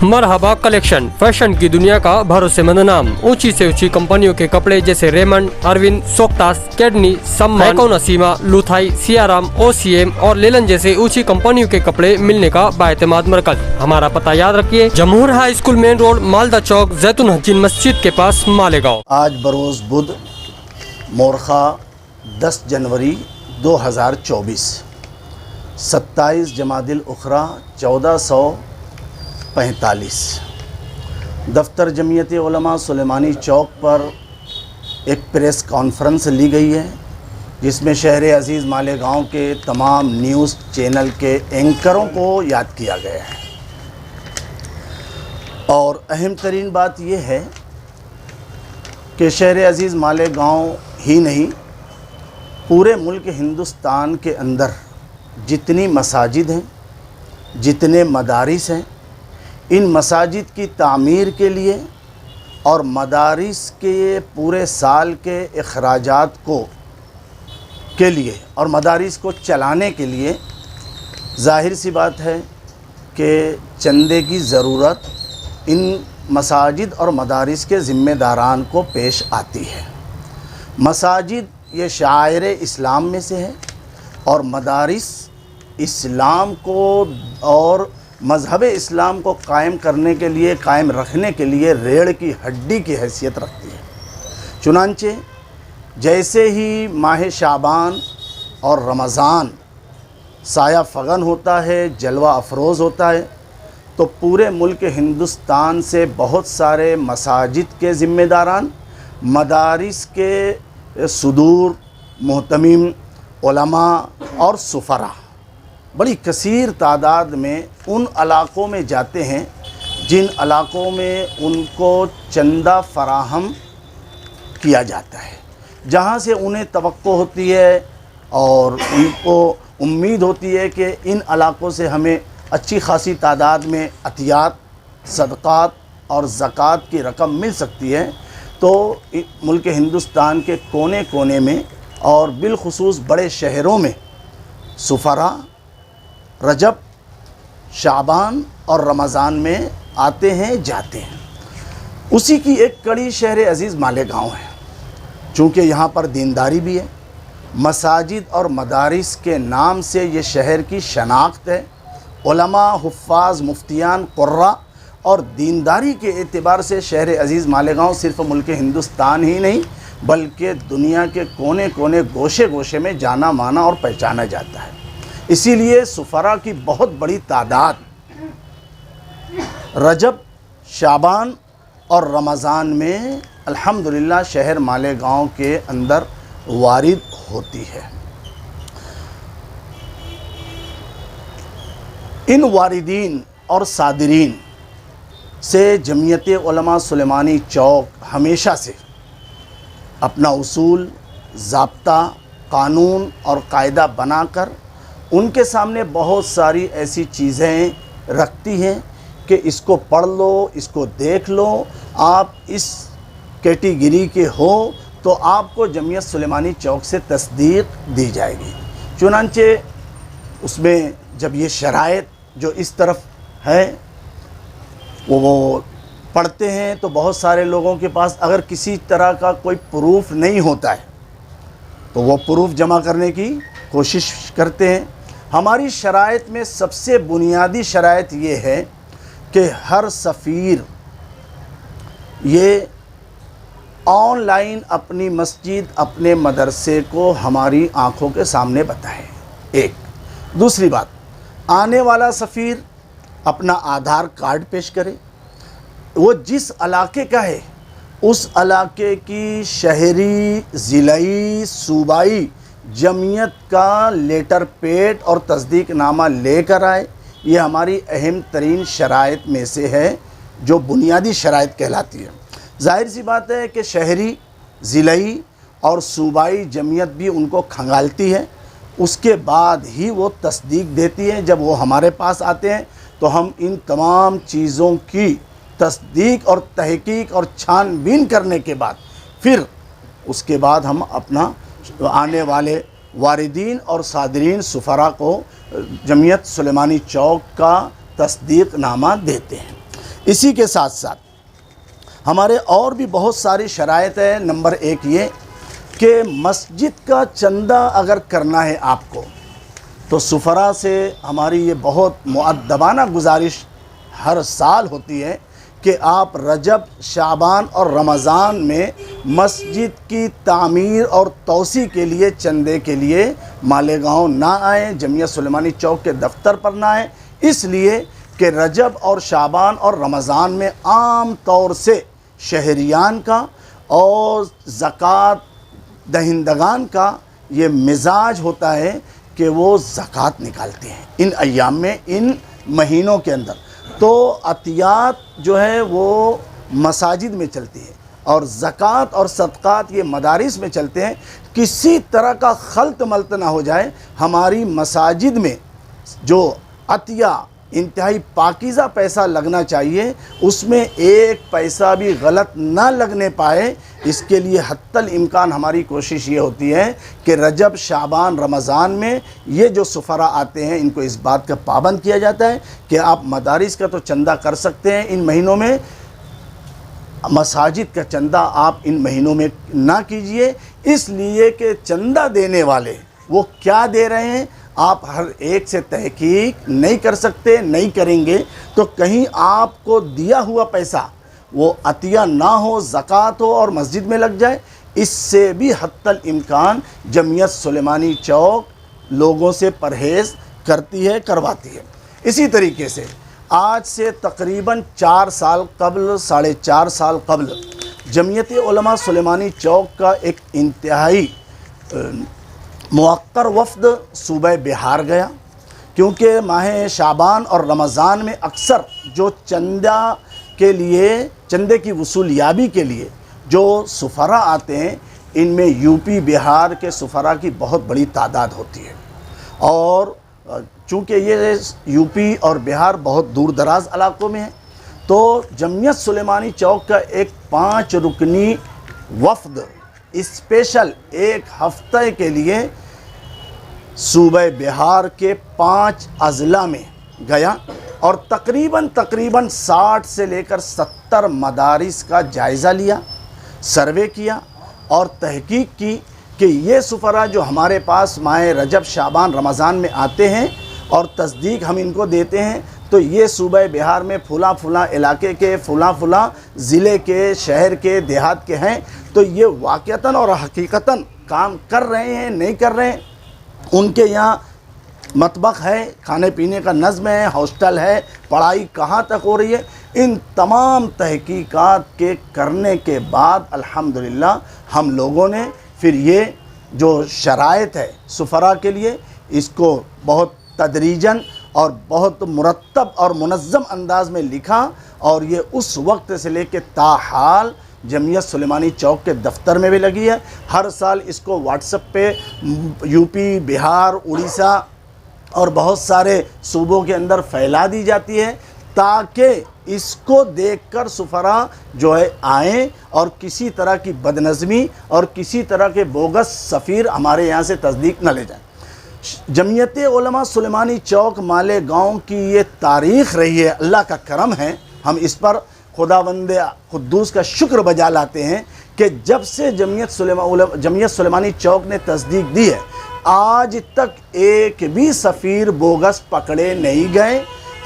मरहबा collection, fashion की दुनिया का भरोसेमंद नाम। ऊंची से ऊंची कंपनियों के कपड़े जैसे रेमंड, अरविंद, सोक्टास, कैडनी, सम्मान, नसीमा, लुथाई, सियाराम, ओसीएम और लेलन जैसे ऊंची कंपनियों के कपड़े मिलने का बाएतमाद मरकज। हमारा पता याद रखिए, Jamhoor high school main road, Malda Chowk, जैतून हजीन मस्जिद के पास, मालेगांव। आज बरोज बुध मोरखा 10 जनवरी 2024, 27 जमादिल उखरा 1445। दफ्तर जमीयत उलमा सुलेमानी चौक पर एक प्रेस कॉन्फ्रेंस ली गई है, जिसमें शहर अज़ीज़ मालेगांव के तमाम न्यूज़ चैनल के एंकरों को याद किया गया है। और अहम तरीन बात यह है कि शहर अज़ीज़ मालेगांव ही नहीं, पूरे मुल्क हिंदुस्तान के अंदर जितनी मसाजिद हैं, जितने मदारिस हैं, इन मसाजिद की तामीर के लिए और मदारिस के पूरे साल के अखराजात के लिए और मदारिस को चलाने के लिए ज़ाहिर सी बात है कि चंदे की ज़रूरत इन मसाजिद और मदारिस के ज़िम्मेदारान को पेश आती है। मसाजिद ये शायर इस्लाम में से है और मदारिस इस्लाम को और मज़हब इस्लाम को कायम करने के लिए, कायम रखने के लिए रीढ़ की हड्डी की हैसियत रखती है। चुनांचे जैसे ही माह शाबान और रमज़ान साया फ़गन होता है, जलवा अफरोज़ होता है, तो पूरे मुल्क हिंदुस्तान से बहुत सारे मसाजिद के ज़िम्मेदारान, मदारिस के सुदूर मोहतमीम, उलमा और सुफ़रा बड़ी कसीर तादाद में उन इलाक़ों में जाते हैं जिन इलाक़ों में उनको चंदा फराहम किया जाता है, जहाँ से उन्हें तवक्को होती है और उनको उम्मीद होती है कि इन इलाक़ों से हमें अच्छी खासी तादाद में अतियात, सदक़ात और ज़कात की रकम मिल सकती है। तो मुल्क हिंदुस्तान के कोने कोने में और बिलखुसूस बड़े शहरों में सुफ़रा रजब, शाबान और रमज़ान में आते हैं, जाते हैं। उसी की एक कड़ी शहर अज़ीज़ मालेगांव है। चूँकि यहाँ पर दीनदारी भी है, मसाजिद और मदारिस के नाम से ये शहर की शनाख्त है। उलमा, हुफ़्फ़ाज़, मुफ्तियान, क़ुर्रा और दीनदारी के एतबार से शहर अज़ीज़ मालेगांव सिर्फ़ मुल्क हिंदुस्तान ही नहीं बल्कि दुनिया के कोने कोने, गोशे गोशे में जाना माना और पहचाना जाता है। इसीलिए सुफ़रा की बहुत बड़ी तादाद रजब, शाबान और रमज़ान में अल्हम्दुलिल्लाह शहर मालेगांव के अंदर वारिद होती है। इन वारिदीन और सादिरीन से जमीयत उलमा सुलेमानी चौक हमेशा से अपना उसूल, ज़ाब्ता, कानून और कायदा बनाकर उनके सामने बहुत सारी ऐसी चीज़ें रखती हैं कि इसको पढ़ लो, इसको देख लो, आप इस कैटेगरी के हो तो आपको जमीयत सुलेमानी चौक से तस्दीक दी जाएगी। चुनांचे उसमें जब ये शराइत जो इस तरफ है वो पढ़ते हैं तो बहुत सारे लोगों के पास अगर किसी तरह का कोई प्रूफ नहीं होता है तो वो प्रूफ जमा करने की कोशिश करते हैं। हमारी शराइत में सबसे बुनियादी शराइत ये है कि हर सफ़ीर ये ऑनलाइन अपनी मस्जिद, अपने मदरसे को हमारी आँखों के सामने बताए। एक दूसरी बात, आने वाला सफ़ीर अपना आधार कार्ड पेश करे, वो जिस इलाके का है उस इलाके की शहरी, ज़िलाई, सूबाई जमीयत का लेटर पेड और तस्दीक नामा लेकर आए। ये हमारी अहम तरीन शराइत में से है जो बुनियादी शराइत कहलाती है। ज़ाहिर सी बात है कि शहरी, ज़िलाई और सूबाई जमीयत भी उनको खंगालती है, उसके बाद ही वो तस्दीक देती है। जब वो हमारे पास आते हैं तो हम इन तमाम चीज़ों की तस्दीक और तहकीक और छानबीन करने के बाद फिर उसके बाद हम अपना आने वाले वारिदीन और सादिरीन सुफ़रा को जमीयत सुलेमानी चौक का तस्दीक नामा देते हैं। इसी के साथ साथ हमारे और भी बहुत सारी शराइत है। नंबर 1 ये कि मस्जिद का चंदा अगर करना है आपको तो सुफरा से हमारी ये बहुत मुअद्दबाना गुजारिश हर साल होती है कि आप रजब, शाबान और रमज़ान में मस्जिद की तामीर और तोसी के लिए चंदे के लिए मालेगांव ना आएँ, जमियत सुलेमानी चौक के दफ्तर पर ना आएँ, इसलिए कि रजब और शाबान और रमज़ान में आम तौर से शहरियान का और ज़कात दहिंदगान का ये मिजाज होता है कि वो ज़कात निकालते हैं इन अय्याम में, इन महीनों के अंदर। तो अतियात जो है वो मसाजिद में चलती है और ज़कात और सदक़ात ये मदारिस में चलते हैं। किसी तरह का खल्त मल्त ना हो जाए। हमारी मसाजिद में जो अतिया इंतहाई पाकीज़ा पैसा लगना चाहिए, उसमें एक पैसा भी गलत ना लगने पाए, इसके लिए हत्तल इम्कान हमारी कोशिश ये होती है कि रजब, शाबान, रमज़ान में ये जो सुफरा आते हैं इनको इस बात का पाबंद किया जाता है कि आप मदारिस का तो चंदा कर सकते हैं इन महीनों में, मसाजिद का चंदा आप इन महीनों में ना कीजिए, इसलिए कि चंदा देने वाले वो क्या दे रहे हैं आप हर एक से तहकीक नहीं कर सकते, नहीं करेंगे तो कहीं आपको दिया हुआ पैसा वो अतिया ना हो, ज़कात हो और मस्जिद में लग जाए। इससे भी हत्तल इम्कान जमियत सुलेमानी चौक लोगों से परहेज़ करती है, करवाती है। इसी तरीके से आज से तकरीबन 4 साल कबल, 4.5 साल कबल जमियत उलमा सुलेमानी चौक का एक इंतहाई मुअक्कर वफ़द सूबे बिहार गया, क्योंकि माह शाबान और रमज़ान में अक्सर जो चंदा के लिए, चंदे की वसूलियाबी के लिए जो सुफरा आते हैं, इनमें यूपी बिहार के सुफरा की बहुत बड़ी तादाद होती है। और चूँकि ये यूपी और बिहार बहुत दूर दराज इलाक़ों में है, तो जमियत सुलेमानी चौक का एक 5 रुकनी वफ़द स्पेशल 1 हफ्ते के लिए सूबे बिहार के 5 अज़ला में गया और तकरीबन 60 से लेकर 70 मदारिस का जायज़ा लिया, सर्वे किया और तहकीक की कि ये सुफरा जो हमारे पास माह रजब, शाबान, रमज़ान में आते हैं और तस्दीक हम इनको देते हैं, तो ये सूबे बिहार में फुला इलाके के, फुला ज़िले के, शहर के, देहात के हैं, तो ये वाक़तन और हकीकतन काम कर रहे हैं, नहीं कर रहे हैं। उनके यहाँ मतबख है, खाने पीने का नज़्म है, हॉस्टल है, पढ़ाई कहाँ तक हो रही है, इन तमाम तहकीकात के करने के बाद अल्हम्दुलिल्लाह हम लोगों ने फिर ये जो शराइत है सुफरा के लिए, इसको बहुत तदरीजन और बहुत मुरत्तब और मुनज़्ज़म अंदाज़ में लिखा और ये उस वक्त से लेकर ताहाल जमियत सुलेमानी चौक के दफ्तर में भी लगी है। हर साल इसको व्हाट्सएप पे यूपी, बिहार, उड़ीसा और बहुत सारे सूबों के अंदर फैला दी जाती है, ताकि इसको देखकर सुफरा जो है आएँ और किसी तरह की बदनज़मी और किसी तरह के बोगस सफ़ीर हमारे यहाँ से तस्दीक न ले जाए। जमियत उलमा सुलेमानी चौक मालेगांव की ये तारीख़ रही है, अल्लाह का करम है, हम इस पर खुदावंद कुद्दूस का शुक्र बजा लाते हैं कि जब से जमियत सुलेमानी चौक ने तस्दीक दी है, आज तक एक भी सफ़ीर बोगस पकड़े नहीं गए,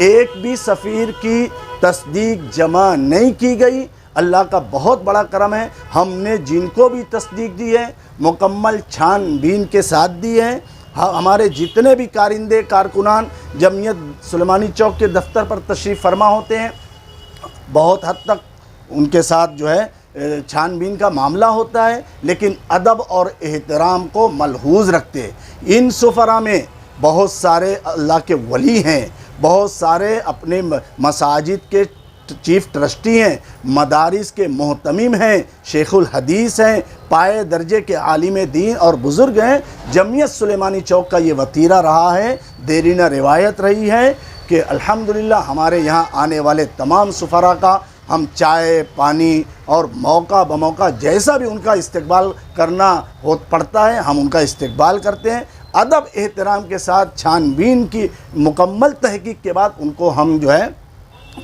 एक भी सफ़ीर की तस्दीक जमा नहीं की गई। अल्लाह का बहुत बड़ा करम है, हमने जिनको भी तस्दीक दी है मुकम्मल छानबीन के साथ दी है। हमारे जितने भी कारिंदे कारकुनान जमियत सुलेमानी चौक के दफ्तर पर तशरीफ़ फरमा होते हैं, बहुत हद तक उनके साथ जो है छानबीन का मामला होता है, लेकिन अदब और एहतराम को मलहूज़ रखते हैं। इन सुफरा में बहुत सारे अल्लाह के वली हैं, बहुत सारे अपने मसाजिद के चीफ़ ट्रस्टी हैं, मदारिस के मोहतमिम हैं, शेखुल हदीस हैं, पाए दर्जे के आलिम दीन और बुज़ुर्ग हैं। जमियत सुलेमानी चौक का ये वतीरा रहा है, देरीना रिवायत रही है कि अल्हम्दुलिल्लाह हमारे यहाँ आने वाले तमाम सुफरा का हम चाय पानी और मौका बमौका जैसा भी उनका इस्तकबाल करना हो पड़ता है, हम उनका इस्तकबाल करते हैं। अदब एहतराम के साथ छानबीन की मुकम्मल तहकीक के बाद उनको हम जो है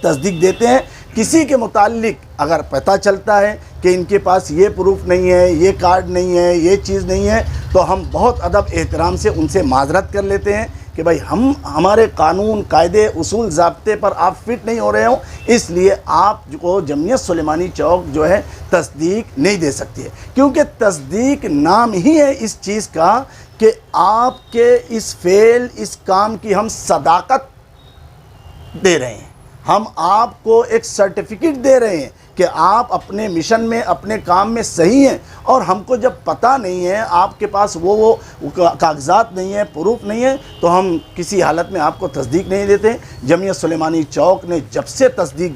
तस्दीक देते हैं کسی کے متعلق اگر پتہ چلتا ہے کہ ان کے پاس یہ پروف نہیں ہے، یہ کارڈ نہیں ہے، یہ چیز نہیں ہے، تو ہم بہت ادب احترام سے ان سے معذرت کر لیتے ہیں کہ بھائی ہمارے قانون، قاعدے، اصول، ضابطے پر آپ فٹ نہیں ہو رہے ہوں، اس لیے آپ کو جمعیت سلیمانی چوک جو ہے تصدیق نہیں دے سکتی ہے، کیونکہ تصدیق نام ہی ہے اس چیز کا کہ آپ کے اس فعل، اس کام کی ہم صداقت دے رہے ہیں، ہم آپ کو ایک سرٹیفکیٹ دے رہے ہیں کہ آپ اپنے مشن میں، اپنے کام میں صحیح ہیں، اور ہم کو جب پتہ نہیں ہے، آپ کے پاس وہ کاغذات نہیں ہیں، پروف نہیں ہے، تو ہم کسی حالت میں آپ کو تصدیق نہیں دیتے۔ جمعیت سلیمانی چوک نے جب سے تصدیق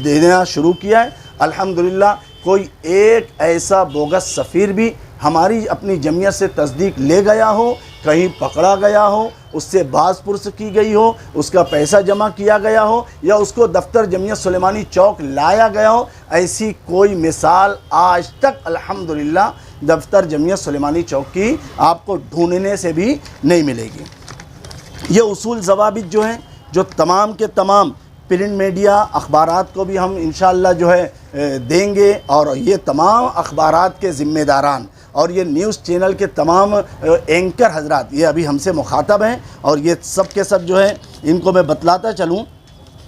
دینا شروع کیا ہے، الحمدللہ کوئی ایک ایسا بوگس سفیر بھی ہماری اپنی جمعیت سے تصدیق لے گیا ہو، کہیں پکڑا گیا ہو، اس سے باز پرس کی گئی ہو، اس کا پیسہ جمع کیا گیا ہو، یا اس کو دفتر جمعیت سلیمانی چوک لایا گیا ہو، ایسی کوئی مثال آج تک الحمدللہ دفتر جمعیت سلیمانی چوک کی آپ کو ڈھونڈنے سے بھی نہیں ملے گی۔ یہ اصول ضوابط جو ہیں، جو تمام کے تمام پرنٹ میڈیا اخبارات کو بھی ہم انشاءاللہ جو ہے دیں گے، اور یہ تمام اخبارات کے ذمہ داران اور یہ نیوز چینل کے تمام اینکر حضرات یہ ابھی ہم سے مخاطب ہیں، اور یہ سب کے سب جو ہے ان کو میں بتلاتا چلوں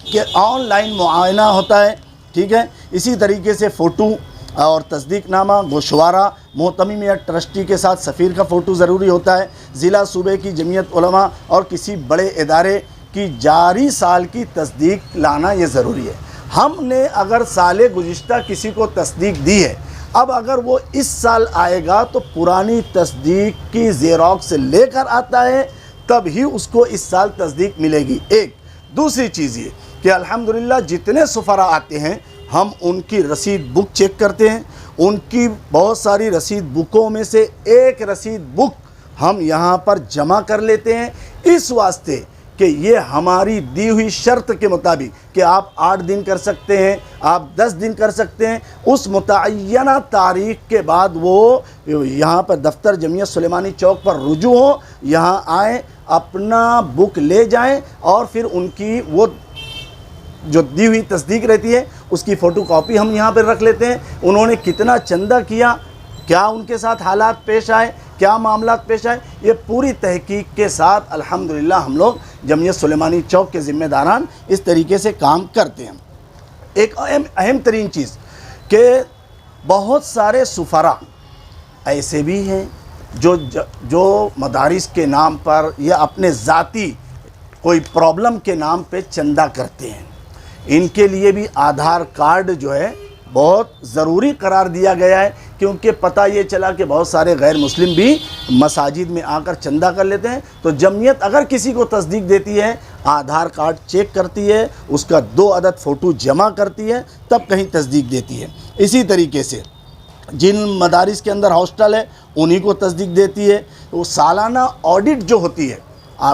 کہ آن لائن معائنہ ہوتا ہے، ٹھیک ہے، اسی طریقے سے فوٹو اور تصدیق نامہ، گوشوارہ، محتمم یا ٹرسٹی کے ساتھ سفیر کا فوٹو ضروری ہوتا ہے، ضلع صوبے کی جمعیت علماء اور کسی بڑے ادارے کی جاری سال کی تصدیق لانا یہ ضروری ہے۔ ہم نے اگر سال گزشتہ کسی کو تصدیق دی ہے، اب اگر وہ اس سال آئے گا تو پرانی تصدیق کی زیروکس لے کر آتا ہے، تب ہی اس کو اس سال تصدیق ملے گی۔ ایک دوسری چیز یہ کہ الحمدللہ جتنے سفراء آتے ہیں ہم ان کی رسید بک چیک کرتے ہیں، ان کی بہت ساری رسید بکوں میں سے ایک رسید بک ہم یہاں پر جمع کر لیتے ہیں، اس واسطے کہ یہ ہماری دی ہوئی شرط کے مطابق کہ آپ 8 دن کر سکتے ہیں، آپ 10 دن کر سکتے ہیں، اس متعینہ تاریخ کے بعد وہ یہاں پر دفتر جمعیت سلیمانی چوک پر رجوع ہوں، یہاں آئیں، اپنا بک لے جائیں، اور پھر ان کی وہ جو دی ہوئی تصدیق رہتی ہے اس کی فوٹو کاپی ہم یہاں پہ رکھ لیتے ہیں، انہوں نے کتنا چندہ کیا، کیا ان کے ساتھ حالات پیش آئے، کیا معاملات پیش آئے، یہ پوری تحقیق کے ساتھ الحمدللہ ہم لوگ جمعیت سلیمانی چوک کے ذمہ داران اس طریقے سے کام کرتے ہیں۔ ایک اہم ترین چیز کہ بہت سارے سفراء ایسے بھی ہیں جو مدارس کے نام پر یا اپنے ذاتی کوئی پرابلم کے نام پہ چندہ کرتے ہیں، ان کے لیے بھی آدھار کارڈ جو ہے بہت ضروری قرار دیا گیا ہے، کیونکہ پتہ یہ چلا کہ بہت سارے غیر مسلم بھی مساجد میں آ کر چندہ کر لیتے ہیں، تو جمعیت اگر کسی کو تصدیق دیتی ہے آدھار کارڈ چیک کرتی ہے، اس کا 2 عدد فوٹو جمع کرتی ہے، تب کہیں تصدیق دیتی ہے۔ اسی طریقے سے جن مدارس کے اندر ہاسٹل ہے انہی کو تصدیق دیتی ہے۔ وہ سالانہ آڈٹ جو ہوتی ہے،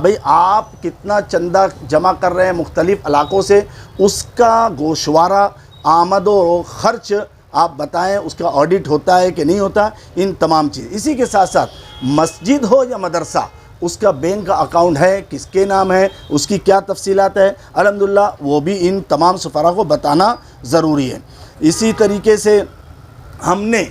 بھئی آپ کتنا چندہ جمع کر رہے ہیں مختلف علاقوں سے، اس کا گوشوارہ، آمد و خرچ آپ بتائیں، اس کا آڈٹ ہوتا ہے کہ نہیں ہوتا، ان تمام چیز۔ اسی کے ساتھ ساتھ مسجد ہو یا مدرسہ، اس کا بینک کا اکاؤنٹ ہے، کس کے نام ہے، اس کی کیا تفصیلات ہے، الحمدللہ وہ بھی ان تمام سفراء کو بتانا ضروری ہے۔ اسی طریقے سے ہم نے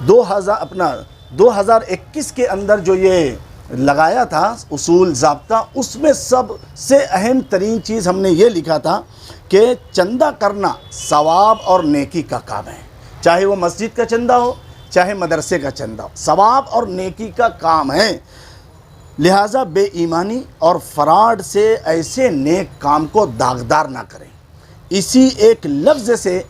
2021 کے اندر جو یہ لگایا تھا اصول ضابطہ، اس میں سب سے اہم ترین چیز ہم نے یہ لکھا تھا کہ چندہ کرنا ثواب اور نیکی کا کام ہے، چاہے وہ مسجد کا چندہ ہو، چاہے مدرسے کا چندہ ہو، ثواب اور نیکی کا کام ہے، لہٰذا بے ایمانی اور فراڈ سے ایسے نیک کام کو داغدار نہ کریں۔ اسی ایک لفظ سے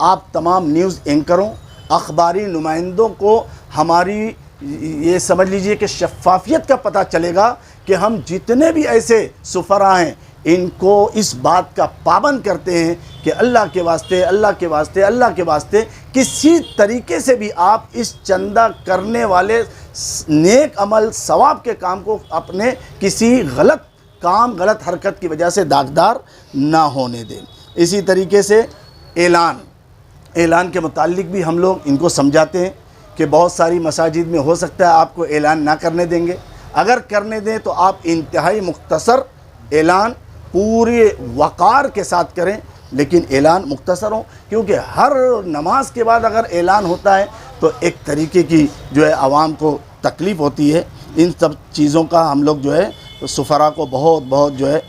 آپ تمام نیوز اینکروں، اخباری نمائندوں کو ہماری یہ سمجھ لیجئے کہ شفافیت کا پتہ چلے گا کہ ہم جتنے بھی ایسے سفراء ہیں ان کو اس بات کا پابند کرتے ہیں کہ اللہ کے واسطے، اللہ کے واسطے، اللہ کے واسطے کسی طریقے سے بھی آپ اس چندہ کرنے والے نیک عمل ثواب کے کام کو اپنے کسی غلط کام، غلط حرکت کی وجہ سے داغدار نہ ہونے دیں۔ اسی طریقے سے اعلان کے متعلق بھی ہم لوگ ان کو سمجھاتے ہیں کہ بہت ساری مساجد میں ہو سکتا ہے آپ کو اعلان نہ کرنے دیں گے، اگر کرنے دیں تو آپ انتہائی مختصر اعلان پورے وقار کے ساتھ کریں، لیکن اعلان مختصر ہو، کیونکہ ہر نماز کے بعد اگر اعلان ہوتا ہے تو ایک طریقے کی جو ہے عوام کو تکلیف ہوتی ہے۔ ان سب چیزوں کا ہم لوگ جو ہے سفراء کو بہت جو ہے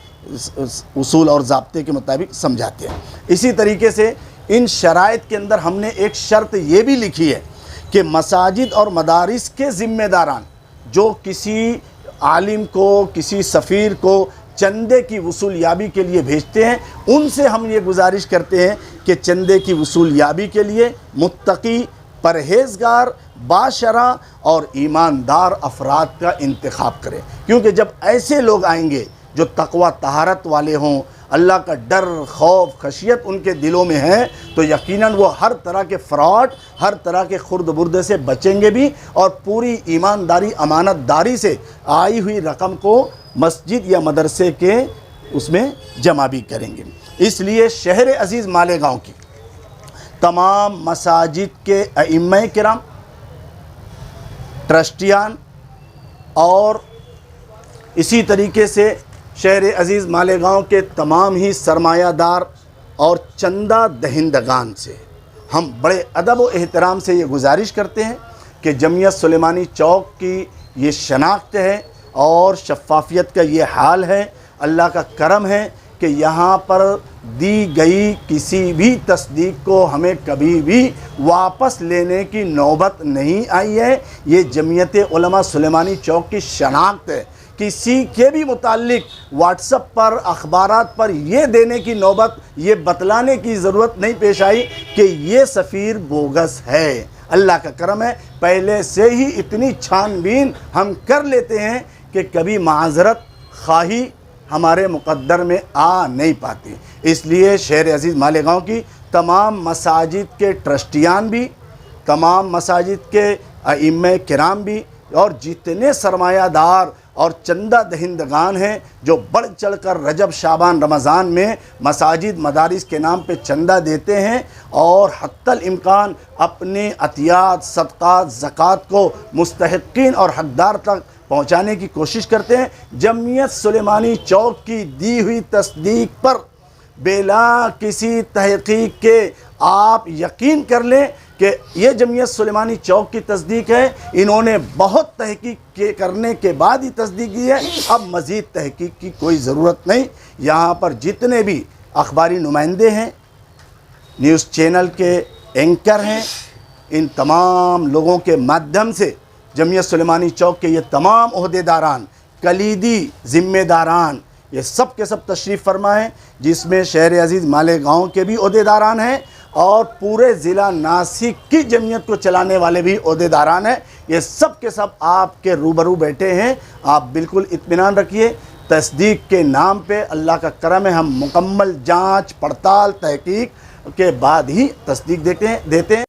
اصول اور ضابطے کے مطابق سمجھاتے ہیں۔ اسی طریقے سے ان شرائط کے اندر ہم نے ایک شرط یہ بھی لکھی ہے کہ مساجد اور مدارس کے ذمہ داران جو کسی عالم کو، کسی سفیر کو چندے کی وصول یابی کے لیے بھیجتے ہیں، ان سے ہم یہ گزارش کرتے ہیں کہ چندے کی وصول یابی کے لیے متقی، پرہیزگار، باشرع اور ایماندار افراد کا انتخاب کریں، کیونکہ جب ایسے لوگ آئیں گے جو تقوی طہارت والے ہوں، اللہ کا ڈر، خوف، خشیت ان کے دلوں میں ہے، تو یقیناً وہ ہر طرح کے فراڈ، ہر طرح کے خرد برد سے بچیں گے بھی، اور پوری ایمانداری، امانت داری سے آئی ہوئی رقم کو مسجد یا مدرسے کے اس میں جمع بھی کریں گے۔ اس لیے شہر عزیز مالیگاؤں کی تمام مساجد کے ائمہ کرام، ٹرسٹیان اور اسی طریقے سے شہر عزیز مالیگاؤں کے تمام ہی سرمایہ دار اور چندہ دہندگان سے ہم بڑے ادب و احترام سے یہ گزارش کرتے ہیں کہ جمعیت سلیمانی چوک کی یہ شناخت ہے اور شفافیت کا یہ حال ہے، اللہ کا کرم ہے کہ یہاں پر دی گئی کسی بھی تصدیق کو ہمیں کبھی بھی واپس لینے کی نوبت نہیں آئی ہے۔ یہ جمعیت علماء سلیمانی چوک کی شناخت ہے۔ کسی کے بھی متعلق واٹس اپ پر، اخبارات پر یہ دینے کی نوبت، یہ بتلانے کی ضرورت نہیں پیش آئی کہ یہ سفیر بوگس ہے۔ اللہ کا کرم ہے، پہلے سے ہی اتنی چھان بین ہم کر لیتے ہیں کہ کبھی معذرت خواہی ہمارے مقدر میں آ نہیں پاتی۔ اس لیے شہر عزیز مالیگاؤں کی تمام مساجد کے ٹرسٹیان بھی، تمام مساجد کے ائمہ کرام بھی، اور جتنے سرمایہ دار اور چندہ دہندگان ہیں جو بڑھ چڑھ کر رجب، شعبان، رمضان میں مساجد، مدارس کے نام پہ چندہ دیتے ہیں اور حتی الامکان اپنے عطیات، صدقات، زکوٰۃ کو مستحقین اور حقدار تک پہنچانے کی کوشش کرتے ہیں، جمعیت سلیمانی چوک کی دی ہوئی تصدیق پر بلا کسی تحقیق کے آپ یقین کر لیں کہ یہ جمعیت سلیمانی چوک کی تصدیق ہے، انہوں نے بہت تحقیق کرنے کے بعد ہی تصدیق دی ہے، اب مزید تحقیق کی کوئی ضرورت نہیں۔ یہاں پر جتنے بھی اخباری نمائندے ہیں، نیوز چینل کے اینکر ہیں، ان تمام لوگوں کے مادھیم سے جمعیت سلیمانی چوک کے یہ تمام عہدیداران، کلیدی ذمہ داران، یہ سب کے سب تشریف فرما ہیں، جس میں شہر عزیز مالیگاؤں کے بھی عہدیداران ہیں اور پورے ضلع ناسک کی جمعیت کو چلانے والے بھی عہدیداران ہیں۔ یہ سب کے سب آپ کے روبرو بیٹھے ہیں، آپ بالکل اطمینان رکھیے۔ تصدیق کے نام پہ اللہ کا کرم ہے، ہم مکمل جانچ پڑتال تحقیق کے بعد ہی تصدیق دیتے ہیں۔